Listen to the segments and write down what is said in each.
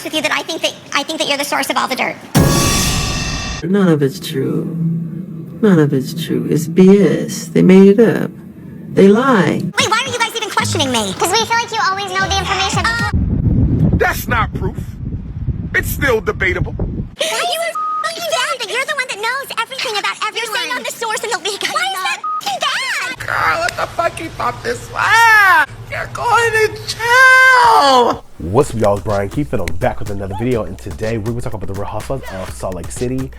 honest with you that I think that you're the source of all the dirt. None of it's true. None of it's true. It's BS. They made it up. They lie. Wait, why are you guys even questioning me? Because we feel like you always know the information. That's not proof. It's still debatable. You are f***ing bad that you're the one that knows everything about everyone. You're saying I'm the source and the leak. Why is that f***ing bad? Girl, what the fuck you thought this was? You're going to jail. What's up, y'all? It's Brian Keith, and I'm back with another video. And today we're going to talk about the Real Housewives of Salt Lake City.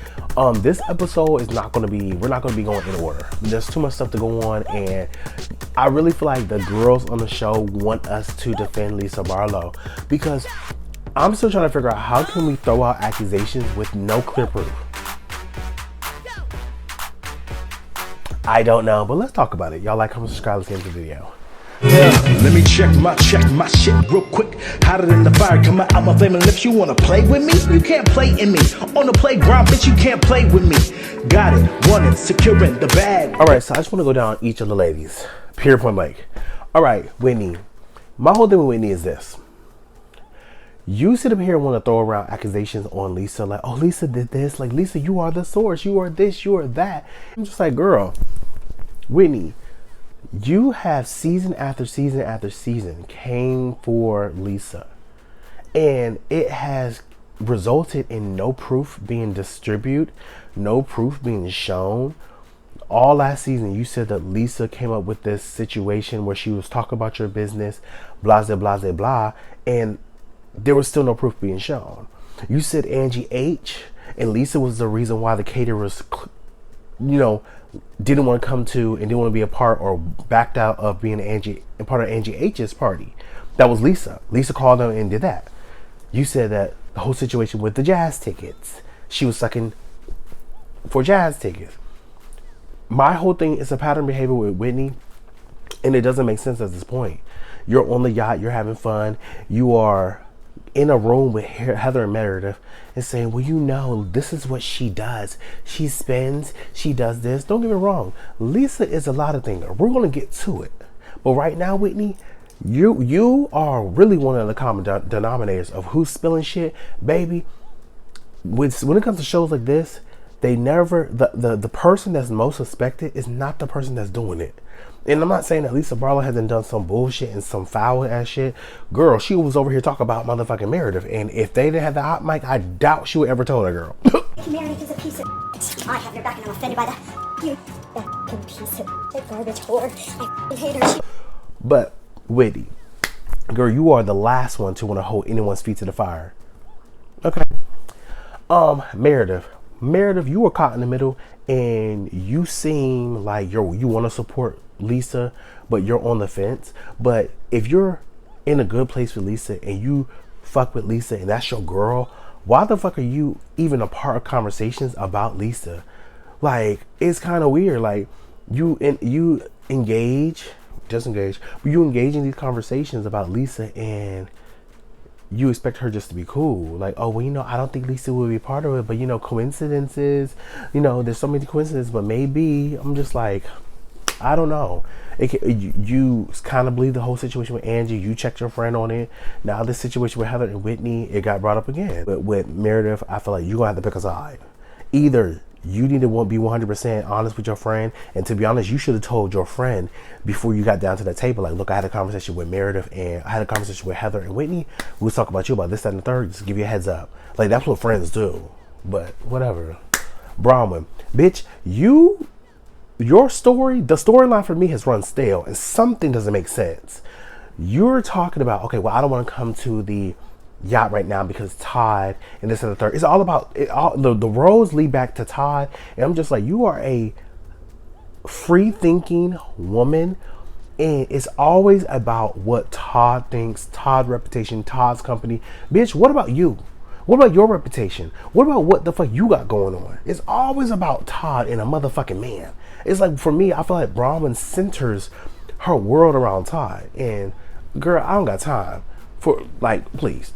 This episode is not going to be, we're not going to be going in order. There's too much stuff to go on, and I really feel like the girls on the show want us to defend Lisa Barlow, because I'm still trying to figure out how can we throw out accusations with no clear proof. I don't know, but let's talk about it. Y'all like, comment, subscribe, let's get into the video. Let me check my shit real quick. Hotter than the fire coming out my flaming lips. You wanna play with me? You can't play in me. On the playground, bitch, you can't play with me. Got it, want it, securing the bag. All right, so I just want to go down each of the ladies. Period, point blank. All right, Whitney. My whole thing with Whitney is this. You sit up here and want to throw around accusations on Lisa, like, oh, Lisa did this, like, Lisa, you are the source, you are this, you are that. I'm just like, girl, Whitney, you have season after season after season came for Lisa, and it has resulted in no proof being distributed, no proof being shown. All last season, you said that Lisa came up with this situation where she was talking about your business, blah, blah, blah, blah, and there was still no proof being shown. You said Angie H and Lisa was the reason why the caterers, you know, didn't want to come to and didn't want to be a part or backed out of being part of Angie H's party. That was Lisa. Lisa called them and did that. You said that the whole situation with the jazz tickets, she was sucking for jazz tickets. My whole thing is a pattern behavior with Whitney, and it doesn't make sense at this point. You're on the yacht, you're having fun, you are in a room with Heather and Meredith and saying, well, you know, this is what she does. She spends, she does this. Don't get me wrong. Lisa is a lot of things. We're going to get to it. But right now, Whitney, you are really one of the common denominators of who's spilling shit. Baby, when it comes to shows like this, they never, the person that's most suspected is not the person that's doing it. And I'm not saying that Lisa Barlow hasn't done some bullshit and some foul ass shit. Girl, she was over here talking about motherfucking Meredith. And if they didn't have the hot mic, I doubt she would ever tell that girl. Meredith is a piece of I have your back and I'm offended by that. You that piece of garbage whore. I hate her. But, Whitney, girl, you are the last one to want to hold anyone's feet to the fire. Okay. Meredith, you were caught in the middle, and you seem like you want to support Lisa, but you're on the fence. But if you're in a good place with Lisa and you fuck with Lisa and that's your girl, why the fuck are you even a part of conversations about Lisa? Like, it's kind of weird. Like, you engage in these conversations about Lisa, and you expect her just to be cool. Like, oh, well, you know, I don't think Lisa will be part of it, but, you know, coincidences, you know, there's so many coincidences, but maybe. I'm just like, I don't know. You kind of believe the whole situation with Angie. You checked your friend on it. Now this situation with Heather and Whitney, it got brought up again. But with Meredith, I feel like you're going to have to pick a side. Either you need to be 100% honest with your friend. And to be honest, you should have told your friend before you got down to the table, like, look, I had a conversation with Meredith and I had a conversation with Heather and Whitney. We was talking about you about this, that, and the third. Just give you a heads up. Like, that's what friends do. But whatever. Bronwyn, bitch, your story, the storyline for me has run stale and something doesn't make sense. You're talking about, okay, well, I don't want to come to the yacht right now because Todd and this and the third. It's all about it. The roads lead back to Todd, and I'm just like, you are a free thinking woman, and it's always about what Todd thinks, Todd's reputation, Todd's company. Bitch, what about you? What about your reputation? What about what the fuck you got going on? It's always about Todd and a motherfucking man. It's like, for me, I feel like Bronwyn centers her world around Todd, and girl, I don't got time for, like, please.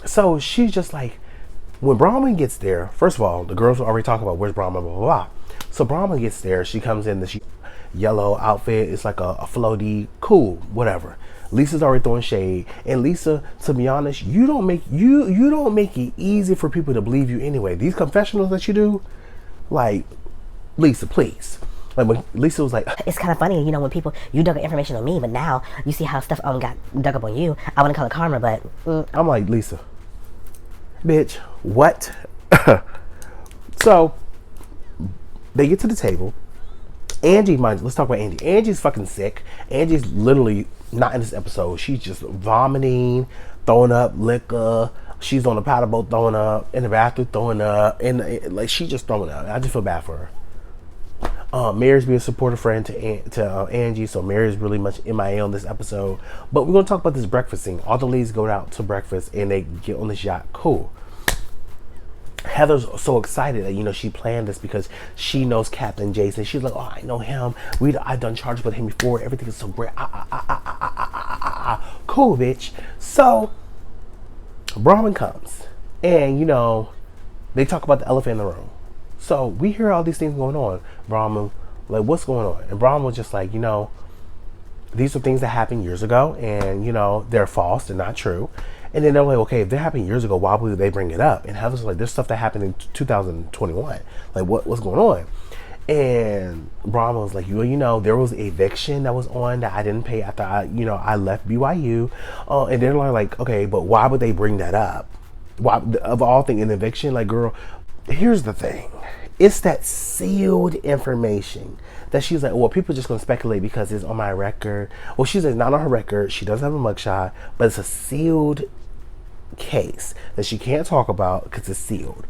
So she's just like, when Bronwyn gets there, first of all, the girls were already talking about where's Bronwyn, blah, blah, blah. So Bronwyn gets there, she comes in, yellow outfit. It's like a floaty, cool, whatever. Lisa's already throwing shade, and Lisa, to be honest, you don't make it easy for people to believe you anyway. These confessionals that you do, like, Lisa, please. Like when Lisa was like, it's kind of funny, you know, when people, you dug up information on me, but now you see how stuff got dug up on you. I wouldn't call it karma, but I'm like, Lisa, bitch, what? So they get to the table. Angie, let's talk about Angie. Angie's fucking sick. Angie's literally not in this episode. She's just vomiting, throwing up liquor. She's on the paddle boat throwing up, in the bathroom throwing up, and like she's just throwing up. I just feel bad for her. Mary's being a supportive friend to Angie, so Mary's really much MIA on this episode. But we're gonna talk about this breakfast scene. All the ladies go out to breakfast and they get on this yacht. Cool. Heather's so excited that, you know, she planned this because she knows Captain Jason. She's like, oh, I know him. I've done charges with him before. Everything is so great. Cool, bitch. So Brahman comes, and, you know, they talk about the elephant in the room. So we hear all these things going on. Brahman, like, what's going on? And Brahman was just like, you know, these are things that happened years ago, and, you know, they're false. They're not true. And then they're like, okay, if they happened years ago, why would they bring it up? And Heather's like, there's stuff that happened in 2021. Like, what's going on? And Brahma was like, you know, there was eviction that was on that I didn't pay after I left BYU. And they're like, okay, but why would they bring that up? Why, of all things, an eviction? Like, girl, here's the thing. It's that sealed information that she's like, well, people are just going to speculate because it's on my record. Well, she's like, not on her record. She doesn't have a mugshot, but it's a sealed case that she can't talk about because it's sealed.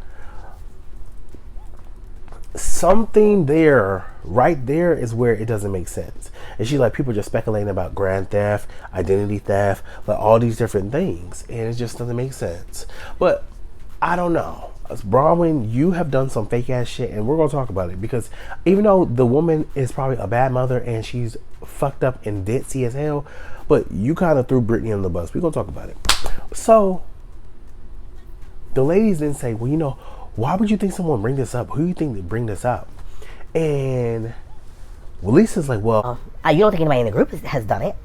Something there, right there, is where it doesn't make sense. And she's like, people are just speculating about grand theft, identity theft, like all these different things, and it just doesn't make sense. But I don't know. Bronwyn, you have done some fake ass shit, and we're gonna talk about it, because even though the woman is probably a bad mother and she's fucked up and ditzy as hell, but you kind of threw Brittany on the bus. We're gonna talk about it. So the ladies then say, well, you know, why would you think someone bring this up? Who do you think would bring this up? And well, Lisa's like, well, you don't think anybody in the group has done it?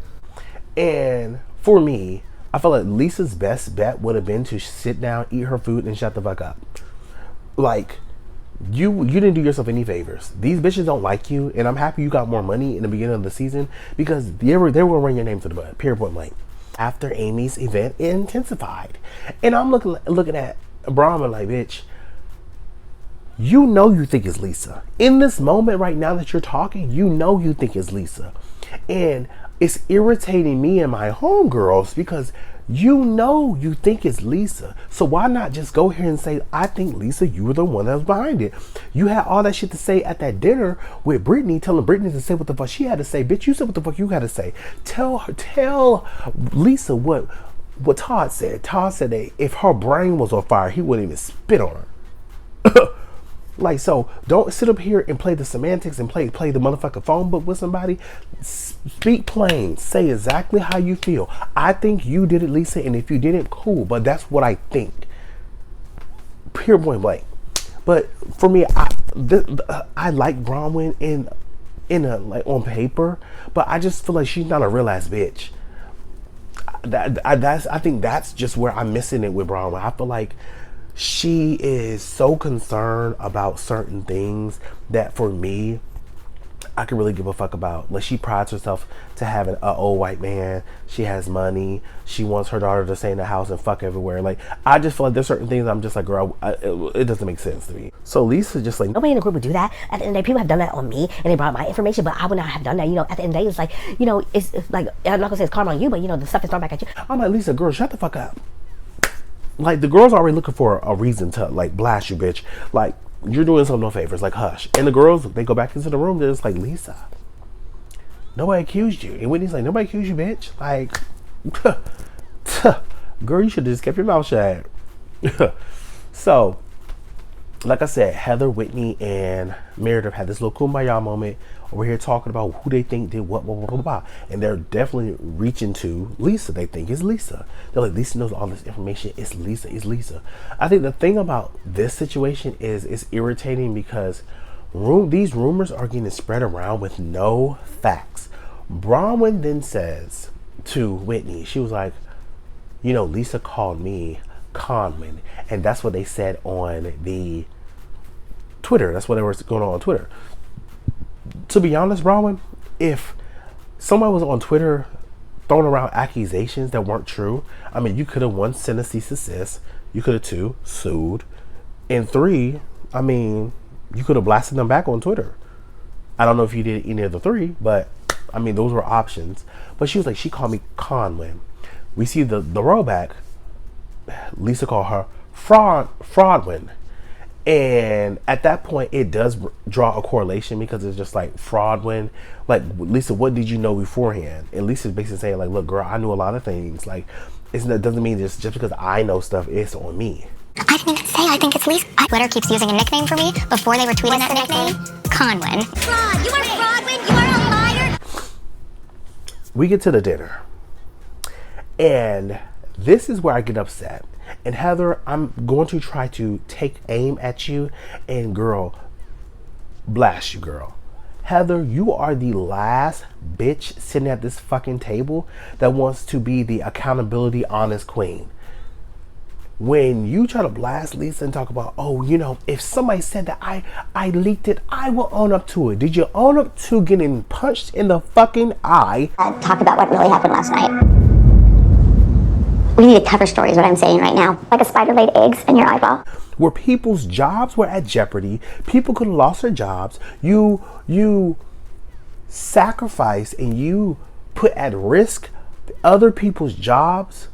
And for me, I feel like Lisa's best bet would have been to sit down, eat her food, and shut the fuck up. Like, you didn't do yourself any favors. These bitches don't like you, and I'm happy you got more money in the beginning of the season, because they will run your name to the butt. Period, point blank. After Amy's event, it intensified, and I'm looking at Brahma like, bitch, you know you think it's Lisa. In this moment right now that you're talking, you know you think it's Lisa, and it's irritating me and my homegirls because you know you think it's Lisa. So why not just go here and say, I think Lisa, you were the one that was behind it. You had all that shit to say at that dinner with Brittany, telling Brittany to say what the fuck she had to say. Bitch, you said what the fuck you had to say. Tell Lisa what Todd said. Todd said that if her brain was on fire, he wouldn't even spit on her. Like, so don't sit up here and play the semantics and play the motherfucking phone book with somebody. Speak plain. Say exactly how you feel. I think you did it, Lisa, and if you didn't, cool. But that's what I think. Pure point blank. But for me, I like Bronwyn like on paper, but I just feel like she's not a real ass bitch. I think that's just where I'm missing it with Bronwyn. I feel like she is so concerned about certain things that for me, I can really give a fuck about. Like, she prides herself to having an old white man. She has money. She wants her daughter to stay in the house and fuck everywhere. Like, I just feel like there's certain things I'm just like, girl, it doesn't make sense to me. So Lisa just like, nobody in the group would do that. At the end of the day, people have done that on me, and they brought my information, but I would not have done that. You know, at the end of the day, it's like, you know, it's like, I'm not gonna say it's karma on you, but you know, the stuff is thrown back at you. I'm like, Lisa, girl, shut the fuck up. Like, the girls already looking for a reason to like blast you, bitch. Like, you're doing some no favors. Like, hush. And the girls, they go back into the room. They're just like, Lisa, nobody accused you. And Whitney's like, nobody accused you, bitch. Like, girl, you should have just kept your mouth shut. So, like I said, Heather, Whitney, and Meredith had this little kumbaya moment over here talking about who they think did what, blah, blah, blah, blah. And they're definitely reaching to Lisa. They think it's Lisa. They're like, Lisa knows all this information. It's Lisa. It's Lisa. I think the thing about this situation is it's irritating because These rumors are getting spread around with no facts. Bronwyn then says to Whitney, she was like, you know, Lisa called me Conman, and that's what they said on the Twitter. That's what they were going on Twitter. To be honest, Bronwyn, if someone was on Twitter throwing around accusations that weren't true, I mean, you could have, one, sent a cease and desist. You could have, two, sued. And three, I mean, you could have blasted them back on Twitter. I don't know if you did any of the three, but I mean, those were options. But she was like, she called me Conwyn. We see the rollback. Lisa called her Fraudwyn. And at that point, it does draw a correlation, because it's just like Fraudwyn. Like, Lisa, what did you know beforehand? And Lisa's basically saying, like, look, girl, I knew a lot of things. Like, it doesn't mean just because I know stuff, it's on me. I didn't even say I think it's Lisa. Twitter keeps using a nickname for me before they were tweeting that nickname. Conwyn. Fraud! You are Fraudwyn! You are a liar! We get to the dinner. And this is where I get upset. And Heather, I'm going to try to take aim at you and, girl, blast you, girl. Heather, you are the last bitch sitting at this fucking table that wants to be the accountability honest queen. When you try to blast Lisa and talk about, oh, you know, if somebody said that I leaked it, I will own up to it. Did you own up to getting punched in the fucking eye? Talk about what really happened last night. We need to cover story is what I'm saying right now. Like a spider laid eggs in your eyeball. Where people's jobs were at jeopardy. People could have lost their jobs. You sacrifice and you put at risk other people's jobs,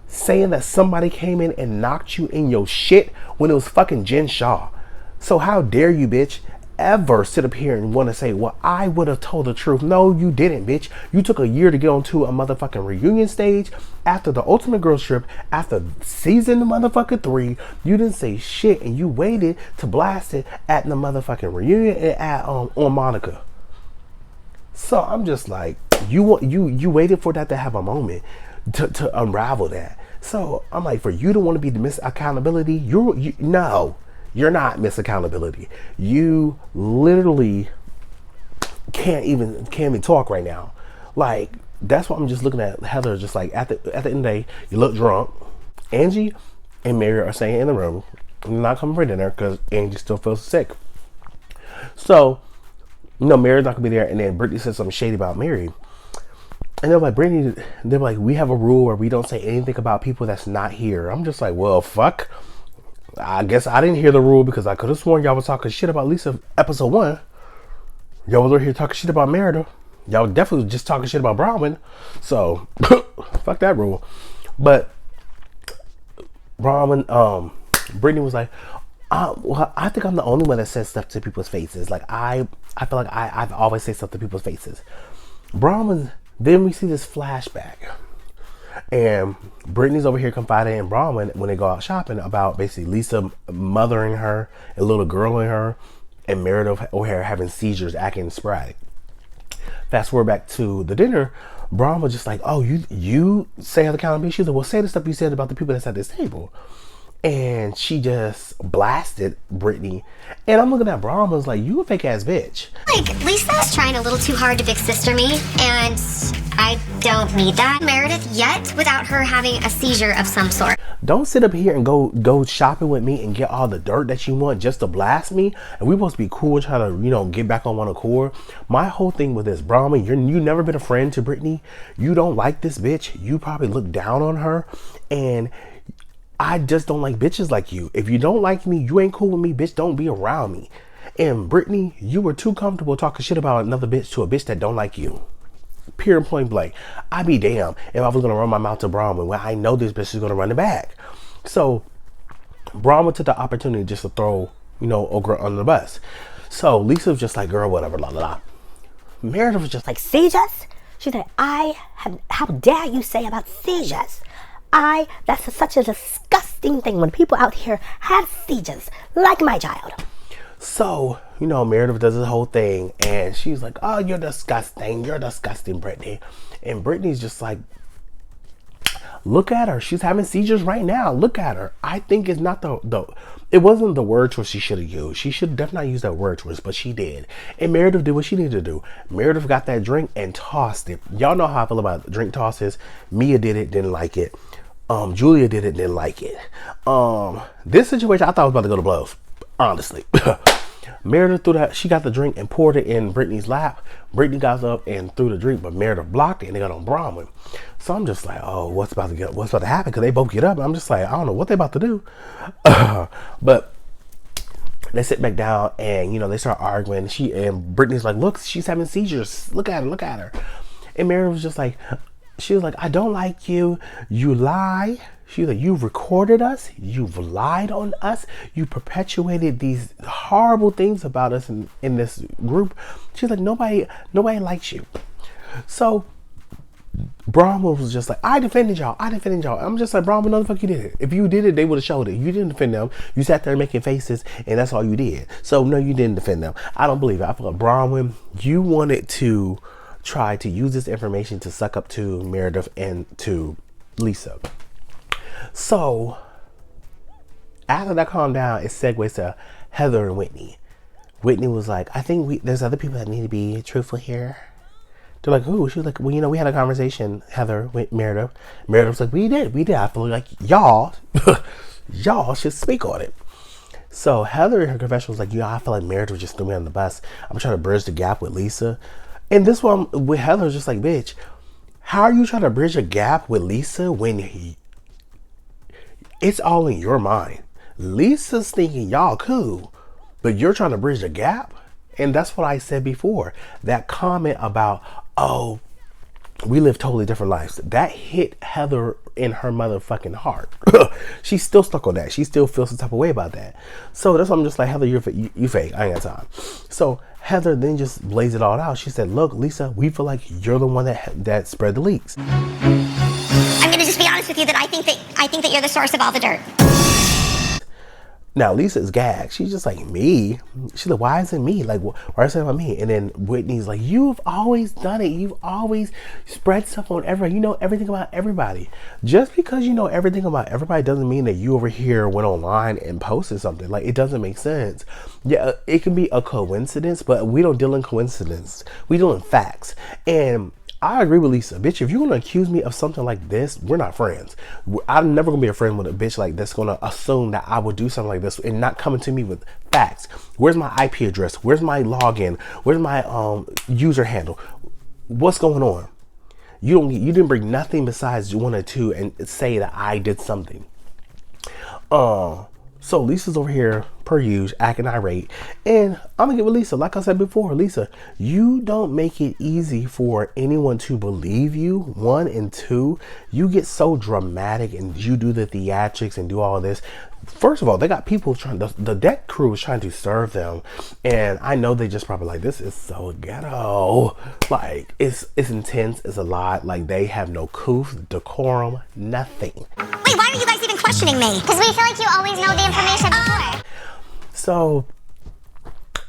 saying that somebody came in and knocked you in your shit when it was fucking Jen Shaw. So how dare you, bitch, ever sit up here and want to say, well, I would have told the truth. No, you didn't, bitch. You took a year to get onto a motherfucking reunion stage after the Ultimate Girls Trip, after season motherfucking 3. You didn't say shit, and you waited to blast it at the motherfucking reunion and at on Monica. So I'm just like, you waited for that to have a moment to unravel that. So I'm like, for you to want to be the Miss Accountability, no. You're not Miss Accountability. You literally can't even talk right now. Like, that's why I'm just looking at Heather, just like at the end of the day, you look drunk. Angie and Mary are staying in the room, not coming for dinner because Angie still feels sick. So, you know, Mary's not gonna be there, and then Brittany says something shady about Mary. And they're like, Brittany, they're like, we have a rule where we don't say anything about people that's not here. I'm just like, well, fuck. I guess I didn't hear the rule, because I could have sworn y'all was talking shit about Lisa episode 1. Y'all was over here talking shit about Merida. Y'all definitely just talking shit about Bronwyn. So fuck that rule. But Bronwyn, Brittany was like, well, I think I'm the only one that says stuff to people's faces. Like I feel like I've always say stuff to people's faces. Bronwyn, then we see this flashback. And Brittany's over here confiding in Bronwyn when they go out shopping about basically Lisa mothering her, a little girl in her, and Meredith O'Hare having seizures, acting sporadic. Fast forward back to the dinner, Bronwyn was just like, oh, you say accountability? She's like, well, say the stuff you said about the people that's at this table. And she just blasted Brittany. And I'm looking at Bronwyn's like, you a fake ass bitch. Like, Lisa's trying a little too hard to big sister me, and I don't need that Meredith yet without her having a seizure of some sort. Don't sit up here and go shopping with me and get all the dirt that you want just to blast me. And we supposed to be cool and try to, you know, get back on one accord. My whole thing with this, Bronwyn, you never been a friend to Brittany. You don't like this bitch. You probably look down on her. And I just don't like bitches like you. If you don't like me, you ain't cool with me, bitch. Don't be around me. And Brittany, you were too comfortable talking shit about another bitch to a bitch that don't like you. Pure and point blank. I'd be damned if I was gonna run my mouth to Bronwyn when I know this bitch is gonna run it back. So Bronwyn took the opportunity just to throw, you know, old girl under the bus. So Lisa was just like, girl, whatever, blah, blah, blah. Meredith was just like, Seizures? She said, how dare you say about seizures? That's such a disgusting thing when people out here have seizures, like my child. So, you know, Meredith does this whole thing, and she's like, oh, you're disgusting, Brittany. And Brittany's just like, Look at her. She's having seizures right now. Look at her. I think it's not it wasn't the word choice she should have used. She should definitely not use that word choice, but she did. And Meredith did what she needed to do. Meredith got that drink and tossed it. Y'all know how I feel about drink tosses. Mia did it, didn't like it. Julia did it, didn't like it. This situation, I thought was about to go to blows, honestly. Meredith threw that, she got the drink and poured it in Brittany's lap. Brittany got up and threw the drink, but Meredith blocked it and they got on Bronwyn. So I'm just like, oh, what's about to happen? Because they both get up and I'm just like, I don't know what they about to do. But they sit back down and, you know, they start arguing. And Brittany's like, look, she's having seizures. Look at her. And Meredith was just like, she was like, I don't like you. You lie. She was like, you've recorded us. You've lied on us. You perpetuated these horrible things about us in this group. She's like, nobody likes you. So Bronwyn was just like, I defended y'all. I'm just like, Bronwyn, no the fuck you did it. If you did it, they would have showed it. You didn't defend them. You sat there making faces and that's all you did. So no, you didn't defend them. I don't believe it. I feel like Bronwyn, you wanted to try to use this information to suck up to Meredith and to Lisa. So after that calmed down, it segues to Heather and Whitney. Whitney was like, I think there's other people that need to be truthful here. They're like, who? She was like, well, you know, we had a conversation, Heather, with Meredith. Meredith was like, we did. I feel like y'all should speak on it. So Heather in her confession was like, yeah, I feel like Meredith just threw me on the bus. I'm trying to bridge the gap with Lisa. And this one with Heather was just like, bitch, how are you trying to bridge a gap with Lisa when it's all in your mind? Lisa's thinking y'all cool, but you're trying to bridge a gap. And that's what I said before. That comment about, oh, we live totally different lives. That hit Heather in her motherfucking heart. She's still stuck on that. She still feels some type of way about that. So that's why I'm just like, Heather, you fake. I ain't got time. So Heather then just lays it all out. She said, look, Lisa, we feel like you're the one that spread the leaks. I'm gonna just be honest with you that I think that you're the source of all the dirt. Now Lisa is gagged. She's just like, me? She's like, why is it me? Like, why is it about me? And then Whitney's like, you've always done it. You've always spread stuff on everybody. You know everything about everybody. Just because you know everything about everybody doesn't mean that you over here went online and posted something. Like, it doesn't make sense. Yeah, it can be a coincidence, but we don't deal in coincidence. We deal in facts. And I agree with Lisa. Bitch, if you're going to accuse me of something like this, we're not friends. I'm never going to be a friend with a bitch like this going to assume that I would do something like this and not coming to me with facts. Where's my IP address? Where's my login? Where's my user handle? What's going on? You didn't bring nothing besides 1 or 2 and say that I did something. So Lisa's over here, per usual, acting irate. And I'm gonna get with Lisa. Like I said before, Lisa, you don't make it easy for anyone to believe you, 1, and 2. You get so dramatic and you do the theatrics and do all this. First of all, they got people trying, the deck crew is trying to serve them. And I know they just probably like, this is so ghetto. Like, it's intense, it's a lot. Like, they have no couth, decorum, nothing. Wait, why are you guys even questioning me? Because we feel like you always know the information before. So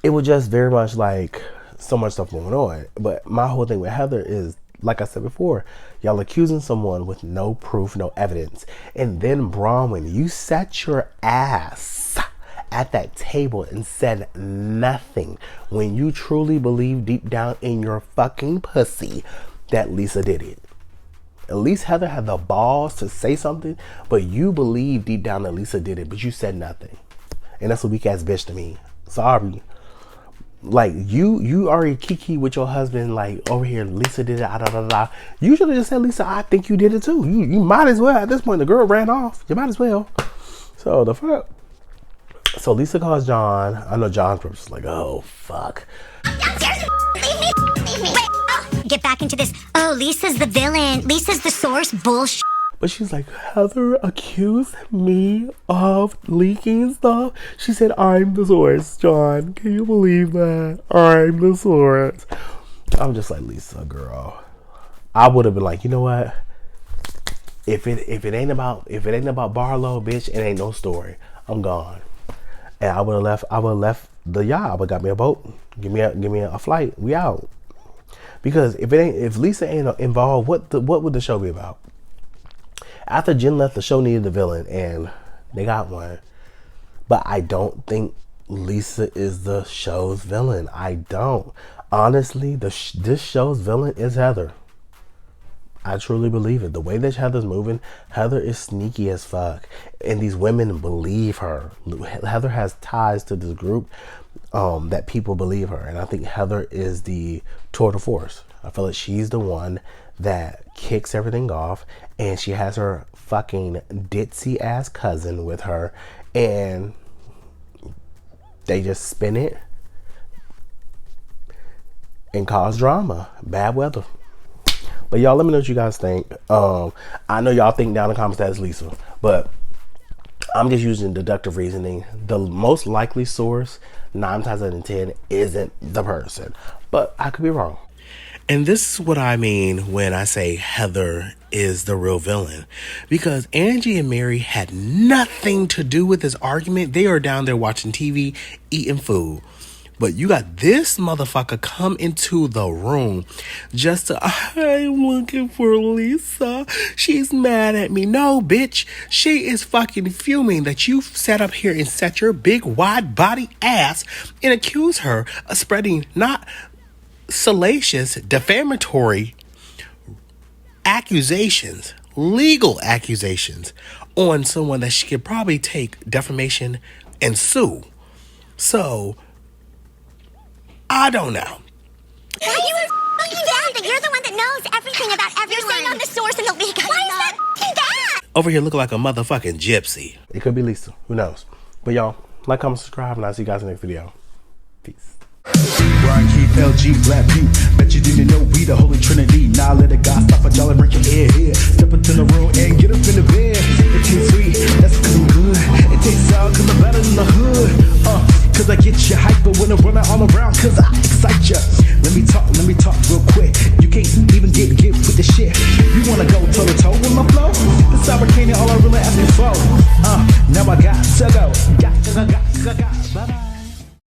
it was just very much like so much stuff going on. But my whole thing with Heather is, like I said before, y'all accusing someone with no proof, no evidence. And then Bronwyn, you sat your ass at that table and said nothing when you truly believe deep down in your fucking pussy that Lisa did it. At least Heather had the balls to say something, but you believe deep down that Lisa did it, but you said nothing. And that's a weak ass bitch to me. Sorry. Like, you already kiki with your husband, like, over here, Lisa did it, You should have just said, Lisa, I think you did it too. You might as well. At this point, the girl ran off. You might as well. So the fuck. So Lisa calls John. I know John's just like, oh fuck. Leave me. Wait, get back into this. Oh, Lisa's the villain. Lisa's the source. Bullshit. But she's like, Heather accused me of leaking stuff. She said, I'm the source, John. Can you believe that? I'm the source. I'm just like, Lisa, girl. I would have been like, you know what? If it ain't about Barlow, bitch, it ain't no story. I'm gone. And I would have left the yacht. I would have got me a boat. Give me a flight. We out. Because if Lisa ain't involved, what would the show be about? After Jen left, the show needed a villain, and they got one. But I don't think Lisa is the show's villain. I don't. Honestly, this show's villain is Heather. I truly believe it. The way that Heather's moving, Heather is sneaky as fuck. And these women believe her. Heather has ties to this group that people believe her. And I think Heather is the tour de force. I feel like she's the one that kicks everything off. And she has her fucking ditzy ass cousin with her. And they just spin it and cause drama. Bad weather. But y'all, let me know what you guys think. I know y'all think down in the comments that is Lisa, but I'm just using deductive reasoning. The most likely source, 9 times out of 10, isn't the person, but I could be wrong. And this is what I mean when I say Heather is the real villain, because Angie and Mary had nothing to do with this argument. They are down there watching TV, eating food. But you got this motherfucker come into the room just to, I'm looking for Lisa. She's mad at me. No, bitch. She is fucking fuming that you sat up here and set your big wide body ass and accuse her of spreading not salacious, defamatory accusations, legal accusations on someone that she could probably take defamation and sue. So, I don't know. Why you are f***ing bad? You're the one that knows everything about everyone. You're saying I'm the source in the league. Why is that f***ing bad? Over here looking like a motherfucking gypsy. It could be Lisa. Who knows? But y'all, like, comment, subscribe, and I'll see you guys in the next video. Peace. Brian Keith, LG, Black Butte. Bet you didn't know we the Holy Trinity. Now let a God stop a y'all and break your ear here. Step into the room and get up in the bed. It tastes sweet, that's cause I'm good. It tastes sour cause I'm better than the hood. Cause I get you hyper when I'm running all around cause I excite ya. Let me talk real quick. You can't even get with the shit. You wanna go toe to toe with my flow? The sour candy all I really asking for. Now I got to go. Got. Bye-bye.